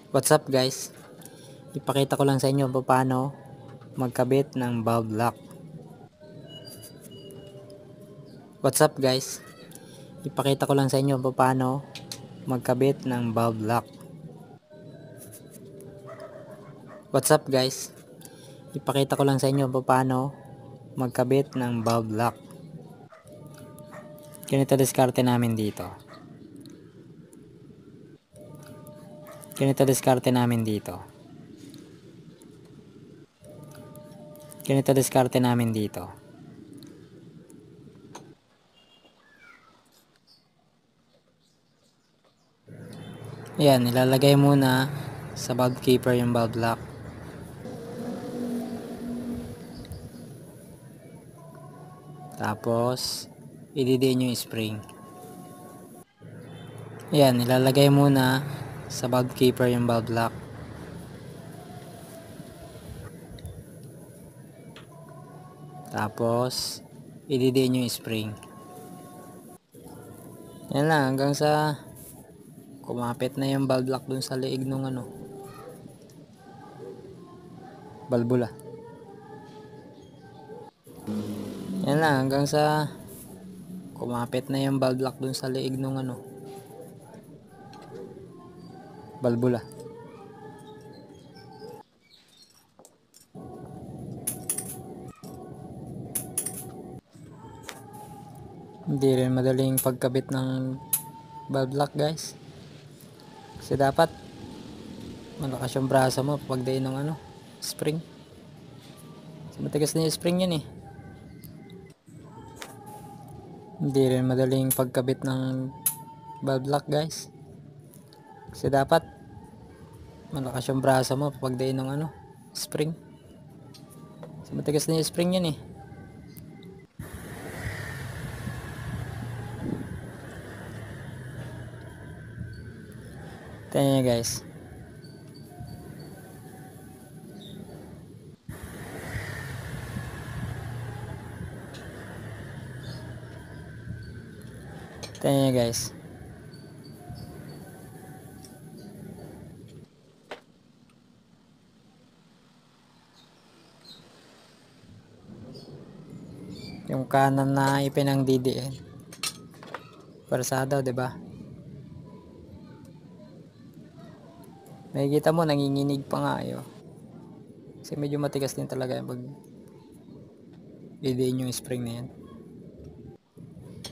What's up guys? Ipakita ko lang sa inyo paano magkabit ng valve lock. What's up guys? Ipakita ko lang sa inyo paano magkabit ng valve lock. What's up guys? Ipakita ko lang sa inyo paano magkabit ng valve lock. Ganito diskarte namin dito. Ganito diskarte namin dito. Ganito diskarte namin dito. Ayan, ilalagay muna sa valve keeper yung valve lock. Tapos, ididiin yung spring. Ayan, ilalagay muna sa valve keeper yung valve lock. Tapos, ididiin yung spring. Yan lang, hanggang sa kumapit na yung valve lock dun sa leeg nung valvula. Yan lang, hanggang sa kumapit na yung valve lock dun sa leeg nung valvula. Hindi rin madaling pagkabit ng valve lock guys. Kasi dapat malakas yung braso mo pagdain ng spring. Kasi matigas na yung spring yan eh. Hindi rin madaling pagkabit ng valve lock guys. Kasi dapat malakas yung braso mo pagdain ng spring. Kasi matigas na yung spring yan eh. Tingnan nyo guys. Tingnan nyo guys. Yung kanan na ipinang DDN. Parsado, 'di ba? Makikita mo nanginginig pa nga 'yo. Kasi medyo matigas din talaga yung pag DDN yung spring na yan.